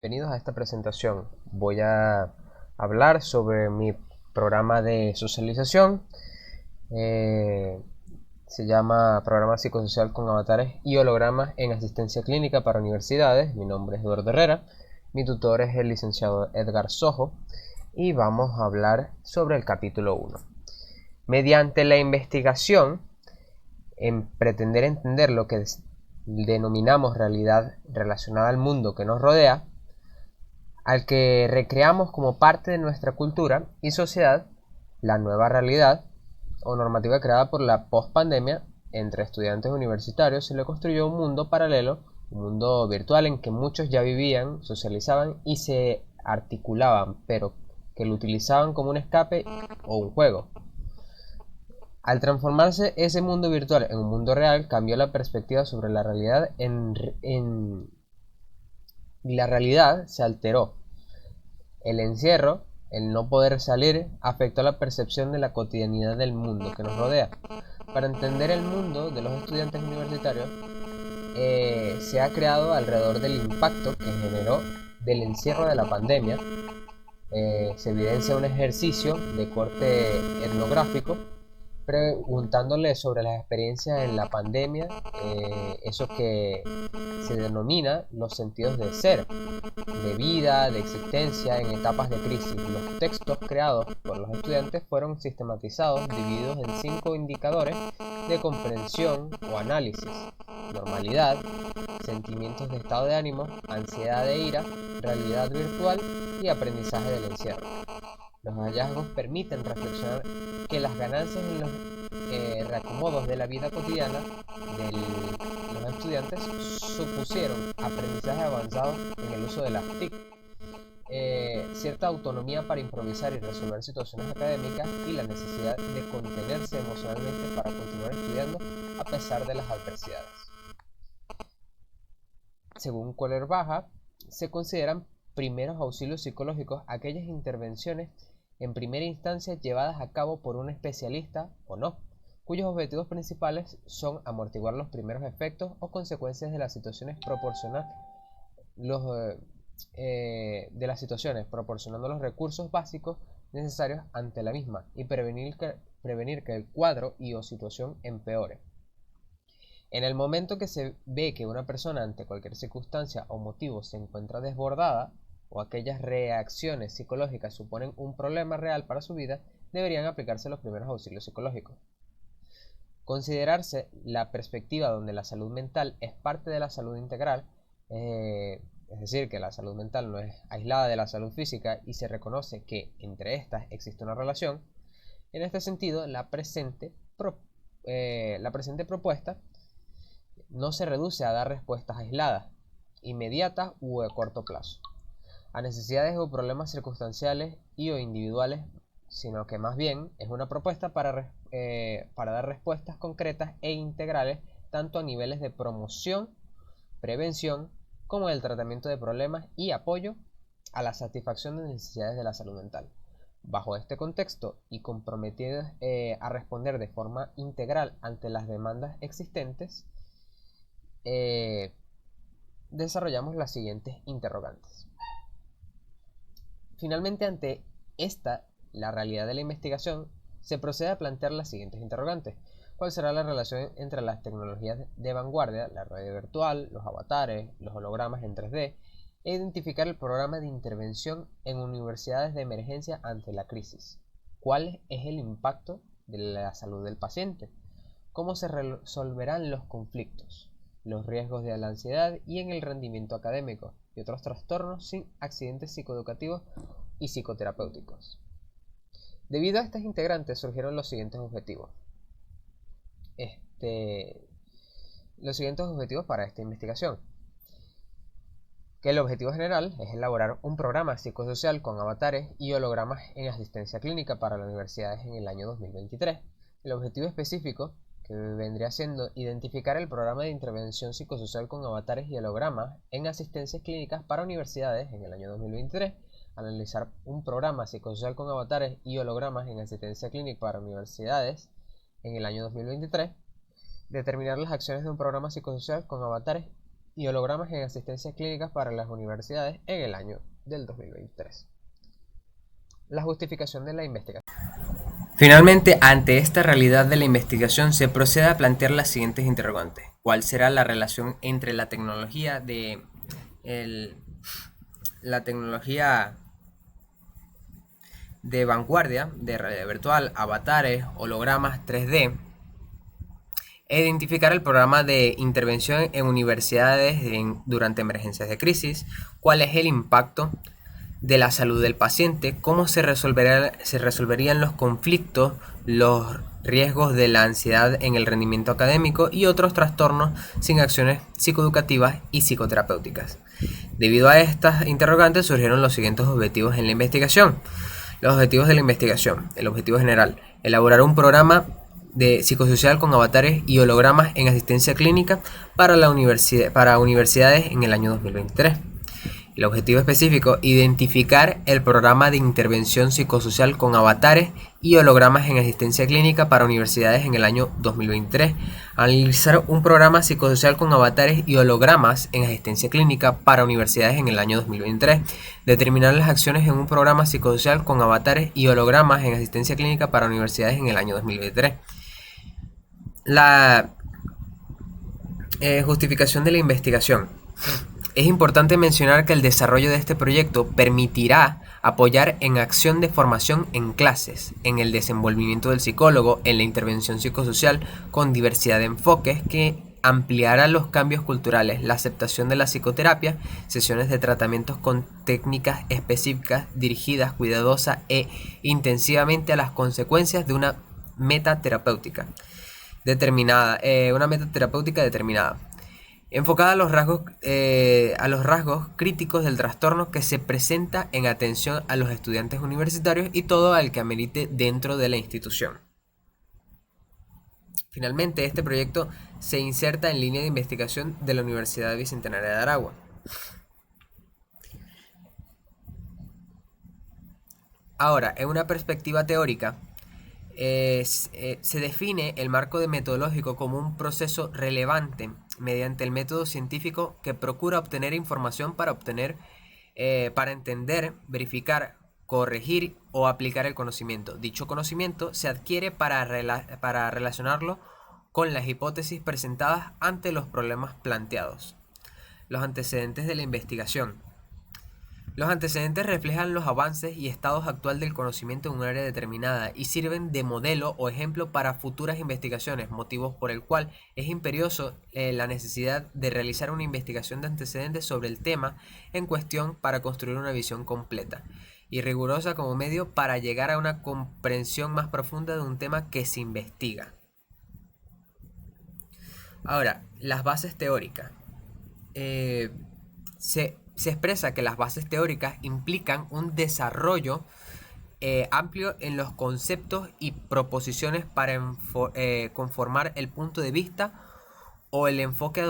Bienvenidos a esta presentación. Voy a hablar sobre mi programa de socialización. Eh, Se llama Programa Psicosocial con Avatares y Hologramas en Asistencia Clínica para Universidades. Mi nombre es Eduardo Herrera. Mi tutor es el licenciado Edgar Sojo. Y vamos a hablar sobre el capítulo 1. Mediante la investigación, en pretender entender lo que denominamos realidad relacionada al mundo que nos rodea, al que recreamos como parte de nuestra cultura y sociedad la nueva realidad o normativa creada por la post-pandemia entre estudiantes universitarios, se le construyó un mundo paralelo, un mundo virtual en que muchos ya vivían, socializaban y se articulaban, pero que lo utilizaban como un escape o un juego. Al transformarse ese mundo virtual en un mundo real, cambió la perspectiva sobre la realidad y la realidad se alteró. El encierro, el no poder salir, afectó la percepción de la cotidianidad del mundo que nos rodea. Para entender el mundo de los estudiantes universitarios, se ha creado alrededor del impacto que generó del encierro de la pandemia. Se evidencia un ejercicio de corte etnográfico preguntándole sobre las experiencias en la pandemia, eso que se denomina los sentidos de ser, de vida, de existencia en etapas de crisis. Los textos creados por los estudiantes fueron sistematizados, divididos en 5 indicadores de comprensión o análisis: normalidad, sentimientos de estado de ánimo, ansiedad de ira, realidad virtual y aprendizaje del encierro. Los hallazgos permiten reflexionar que las ganancias en los reacomodos de la vida cotidiana de los estudiantes supusieron aprendizaje avanzado en el uso de las TIC, cierta autonomía para improvisar y resolver situaciones académicas y la necesidad de contenerse emocionalmente para continuar estudiando a pesar de las adversidades. Según Kohler Baja, se consideran primeros auxilios psicológicos aquellas intervenciones en primera instancia llevadas a cabo por un especialista o no, cuyos objetivos principales son amortiguar los primeros efectos o consecuencias de las situaciones proporcionando los recursos básicos necesarios ante la misma y prevenir que el cuadro y o situación empeore. En el momento que se ve que una persona ante cualquier circunstancia o motivo se encuentra desbordada, o aquellas reacciones psicológicas suponen un problema real para su vida, deberían aplicarse los primeros auxilios psicológicos. Considerarse la perspectiva donde la salud mental es parte de la salud integral, es decir, que la salud mental no es aislada de la salud física y se reconoce que entre estas existe una relación. En este sentido, la presente propuesta no se reduce a dar respuestas aisladas, inmediatas u a corto plazo, a necesidades o problemas circunstanciales y o individuales, sino que más bien es una propuesta para dar respuestas concretas e integrales tanto a niveles de promoción, prevención, como del tratamiento de problemas y apoyo a la satisfacción de necesidades de la salud mental. Bajo este contexto y comprometidos a responder de forma integral ante las demandas existentes, desarrollamos las siguientes interrogantes. Finalmente, ante la realidad de la investigación, se procede a plantear las siguientes interrogantes. ¿Cuál será la relación entre las tecnologías de vanguardia, la realidad virtual, los avatares, los hologramas en 3D, e identificar el programa de intervención en universidades de emergencia ante la crisis? ¿Cuál es el impacto de la salud del paciente? ¿Cómo se resolverán los conflictos, los riesgos de la ansiedad y en el rendimiento académico y otros trastornos sin accidentes psicoeducativos y psicoterapéuticos? Debido a estas integrantes surgieron los siguientes objetivos. Los siguientes objetivos para esta investigación. Que el objetivo general es elaborar un programa psicosocial con avatares y hologramas en asistencia clínica para las universidades en el año 2023. El objetivo específico, que vendría siendo identificar el programa de intervención psicosocial con avatares y hologramas en asistencias clínicas para universidades en el año 2023, analizar un programa psicosocial con avatares y hologramas en asistencia clínica para universidades en el año 2023, determinar las acciones de un programa psicosocial con avatares y hologramas en asistencias clínicas para las universidades en el año del 2023. La justificación de la investigación. Finalmente, ante esta realidad de la investigación, se procede a plantear las siguientes interrogantes. ¿Cuál será la relación entre la tecnología la tecnología de vanguardia, de realidad virtual, avatares, hologramas 3D, e identificar el programa de intervención en universidades durante emergencias de crisis? ¿Cuál es el impacto de la salud del paciente? ¿Cómo se resolverían los conflictos, los riesgos de la ansiedad en el rendimiento académico y otros trastornos sin acciones psicoeducativas y psicoterapéuticas? Debido a estas interrogantes surgieron los siguientes objetivos en la investigación. Los objetivos de la investigación. El objetivo general: elaborar un programa de psicosocial con avatares y hologramas en asistencia clínica para universidades en el año 2023. El objetivo específico: identificar el programa de intervención psicosocial con avatares y hologramas en asistencia clínica para universidades en el año 2023. Analizar un programa psicosocial con avatares y hologramas en asistencia clínica para universidades en el año 2023. Determinar las acciones en un programa psicosocial con avatares y hologramas en asistencia clínica para universidades en el año 2023. La justificación de la investigación. Es importante mencionar que el desarrollo de este proyecto permitirá apoyar en acción de formación en clases, en el desenvolvimiento del psicólogo, en la intervención psicosocial con diversidad de enfoques que ampliará los cambios culturales, la aceptación de la psicoterapia, sesiones de tratamientos con técnicas específicas dirigidas cuidadosa e intensivamente a las consecuencias de una meta terapéutica determinada, enfocada a los rasgos críticos del trastorno que se presenta en atención a los estudiantes universitarios y todo al que amerite dentro de la institución. Finalmente, este proyecto se inserta en línea de investigación de la Universidad Bicentenaria de Aragua. Ahora, en una perspectiva teórica, se define el marco metodológico como un proceso relevante mediante el método científico que procura obtener información para entender, verificar, corregir o aplicar el conocimiento. Dicho conocimiento se adquiere para relacionarlo con las hipótesis presentadas ante los problemas planteados. Los antecedentes de la investigación. Los antecedentes reflejan los avances y estados actual del conocimiento en un área determinada y sirven de modelo o ejemplo para futuras investigaciones, motivos por el cual es imperioso la necesidad de realizar una investigación de antecedentes sobre el tema en cuestión para construir una visión completa y rigurosa como medio para llegar a una comprensión más profunda de un tema que se investiga. Ahora, las bases teóricas. Se expresa que las bases teóricas implican un desarrollo amplio en los conceptos y proposiciones para conformar el punto de vista o el enfoque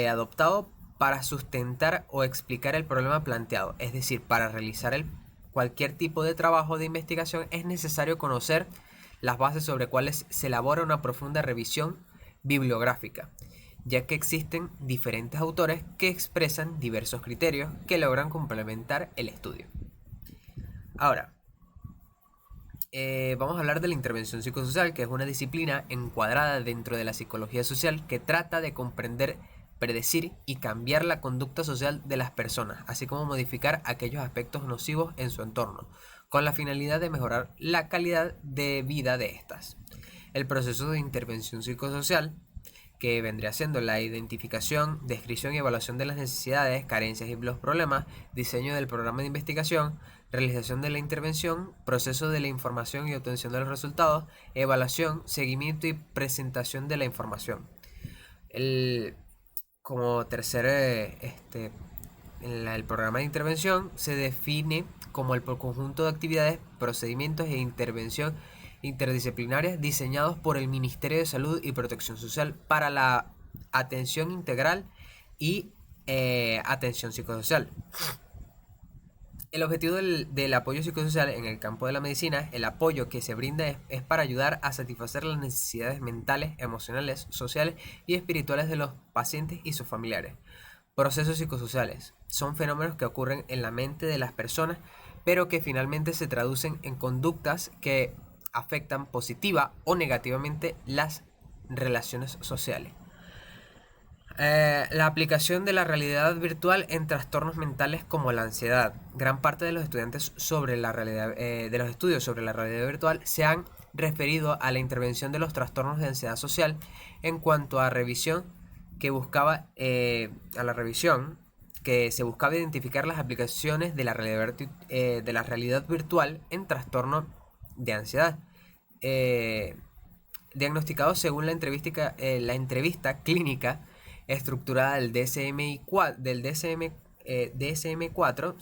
adoptado para sustentar o explicar el problema planteado. Es decir, para realizar cualquier tipo de trabajo de investigación es necesario conocer las bases sobre cuales se elabora una profunda revisión bibliográfica, ya que existen diferentes autores que expresan diversos criterios que logran complementar el estudio. Ahora, vamos a hablar de la intervención psicosocial, que es una disciplina encuadrada dentro de la psicología social que trata de comprender, predecir y cambiar la conducta social de las personas, así como modificar aquellos aspectos nocivos en su entorno, con la finalidad de mejorar la calidad de vida de estas. El proceso de intervención psicosocial, que vendría siendo la identificación, descripción y evaluación de las necesidades, carencias y los problemas, diseño del programa de investigación, realización de la intervención, proceso de la información y obtención de los resultados, evaluación, seguimiento y presentación de la información. Como tercer, el programa de intervención se define como el conjunto de actividades, procedimientos e intervención interdisciplinarias diseñados por el Ministerio de Salud y Protección Social para la atención integral y atención psicosocial. El objetivo del apoyo psicosocial en el campo de la medicina, el apoyo que se brinda es para ayudar a satisfacer las necesidades mentales, emocionales, sociales y espirituales de los pacientes y sus familiares, Procesos psicosociales son fenómenos que ocurren en la mente de las personas, pero que finalmente se traducen en conductas que afectan positiva o negativamente las relaciones sociales. La aplicación de la realidad virtual en trastornos mentales como la ansiedad. Gran parte de los estudiantes sobre la realidad, de los estudios sobre la realidad virtual se han referido a la intervención de los trastornos de ansiedad social en cuanto a revisión que buscaba a la revisión que se buscaba identificar las aplicaciones de la realidad virtual en trastorno de ansiedad. Diagnosticados según la entrevista clínica estructurada del DSM-4,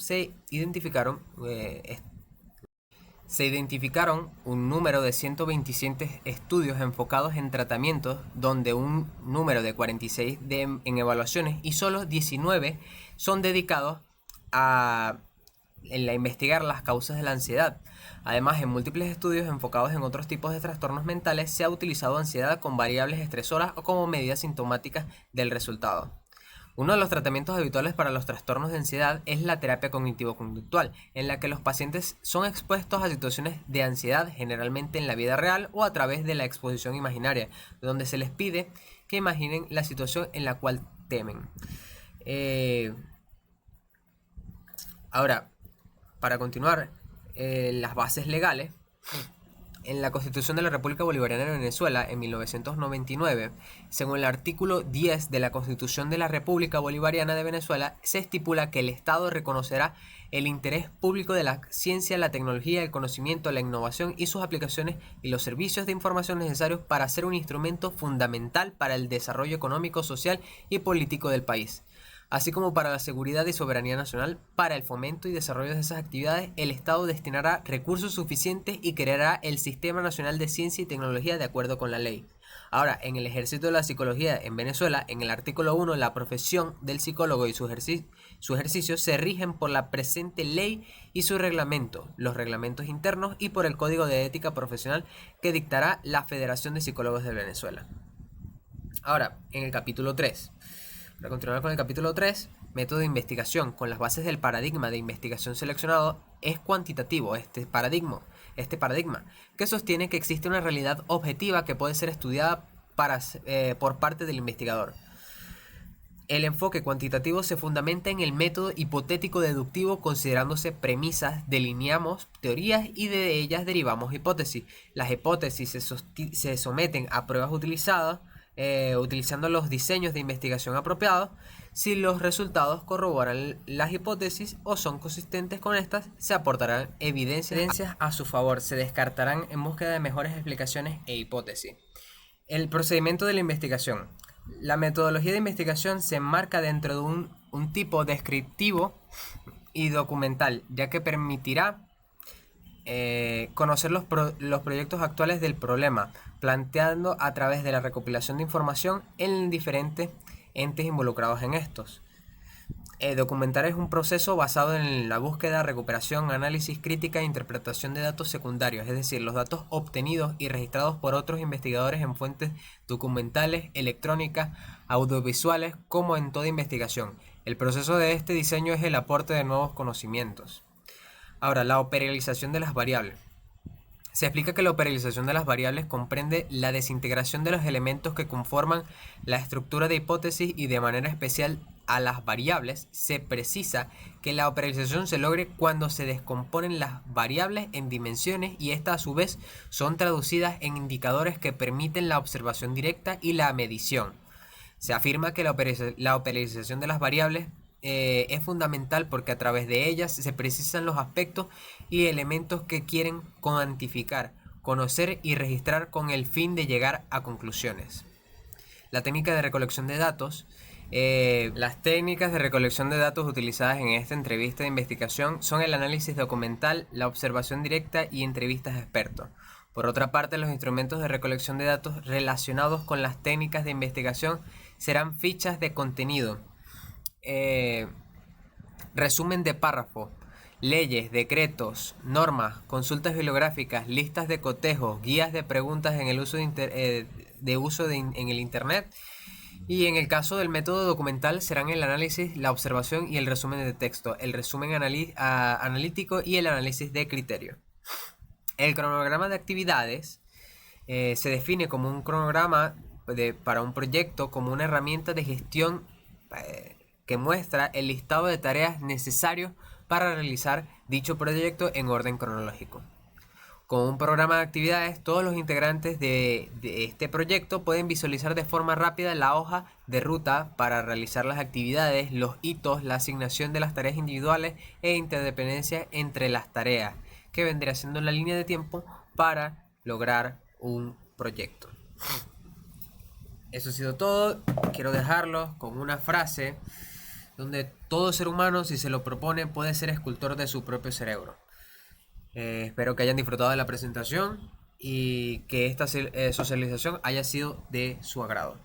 se identificaron un número de 127 estudios enfocados en tratamientos, donde un número de 46 en evaluaciones, y solo 19 son dedicados a investigar las causas de la ansiedad. Además, en múltiples estudios enfocados en otros tipos de trastornos mentales se ha utilizado ansiedad con variables estresoras o como medida sintomática del resultado. Uno de los tratamientos habituales para los trastornos de ansiedad es la terapia cognitivo-conductual, en la que los pacientes son expuestos a situaciones de ansiedad, generalmente en la vida real o a través de la exposición imaginaria, donde se les pide que imaginen la situación en la cual temen. Ahora, para continuar, las bases legales. En la Constitución de la República Bolivariana de Venezuela, en 1999, según el artículo 10 de la Constitución de la República Bolivariana de Venezuela, se estipula que el Estado reconocerá el interés público de la ciencia, la tecnología, el conocimiento, la innovación y sus aplicaciones y los servicios de información necesarios para ser un instrumento fundamental para el desarrollo económico, social y político del país, así como para la seguridad y soberanía nacional. Para el fomento y desarrollo de esas actividades, el Estado destinará recursos suficientes y creará el Sistema Nacional de Ciencia y Tecnología de acuerdo con la ley. Ahora, en el ejercicio de la psicología en Venezuela, en el artículo 1, la profesión del psicólogo y su ejercicio se rigen por la presente ley y su reglamento, los reglamentos internos y por el Código de Ética Profesional que dictará la Federación de Psicólogos de Venezuela. Ahora, en el capítulo 3. Para continuar con el capítulo 3, método de investigación. Con las bases del paradigma de investigación seleccionado, es cuantitativo este paradigma, que sostiene que existe una realidad objetiva que puede ser estudiada por parte del investigador. El enfoque cuantitativo se fundamenta en el método hipotético deductivo, considerándose premisas, delineamos teorías y de ellas derivamos hipótesis. Las hipótesis se someten a pruebas utilizando los diseños de investigación apropiados. Si los resultados corroboran las hipótesis o son consistentes con estas, se aportarán evidencias a su favor. Se descartarán en búsqueda de mejores explicaciones e hipótesis. El procedimiento de la investigación. La metodología de investigación se enmarca dentro de un tipo descriptivo y documental, ya que permitirá conocer los proyectos actuales del problema, planteando a través de la recopilación de información en diferentes entes involucrados en estos. Documentar es un proceso basado en la búsqueda, recuperación, análisis, crítica e interpretación de datos secundarios, es decir, los datos obtenidos y registrados por otros investigadores en fuentes documentales, electrónicas, audiovisuales, como en toda investigación. El proceso de este diseño es el aporte de nuevos conocimientos. Ahora, la operacionalización de las variables. Se explica que la operacionalización de las variables comprende la desintegración de los elementos que conforman la estructura de hipótesis y de manera especial a las variables. Se precisa que la operacionalización se logre cuando se descomponen las variables en dimensiones y estas a su vez son traducidas en indicadores que permiten la observación directa y la medición. Se afirma que la operacionalización de las variables es fundamental porque a través de ellas se precisan los aspectos y elementos que quieren cuantificar, conocer y registrar con el fin de llegar a conclusiones. La técnica de recolección de datos. Las técnicas de recolección de datos utilizadas en esta entrevista de investigación son el análisis documental, la observación directa y entrevistas a expertos. Por otra parte, los instrumentos de recolección de datos relacionados con las técnicas de investigación serán fichas de contenido, resumen de párrafo, leyes, decretos, normas, consultas bibliográficas, listas de cotejos, guías de preguntas en el uso en el internet Y en el caso del método documental serán el análisis, la observación y el resumen de texto, el resumen analítico y el análisis de criterio. El cronograma de actividades se define como un cronograma para un proyecto como una herramienta de gestión que muestra el listado de tareas necesarios para realizar dicho proyecto en orden cronológico. Con un programa de actividades, todos los integrantes de este proyecto pueden visualizar de forma rápida la hoja de ruta para realizar las actividades, los hitos, la asignación de las tareas individuales e interdependencia entre las tareas, que vendría siendo la línea de tiempo para lograr un proyecto. Eso ha sido todo. Quiero dejarlo con una frase donde todo ser humano, si se lo propone, puede ser escultor de su propio cerebro. Espero que hayan disfrutado de la presentación y que esta socialización haya sido de su agrado.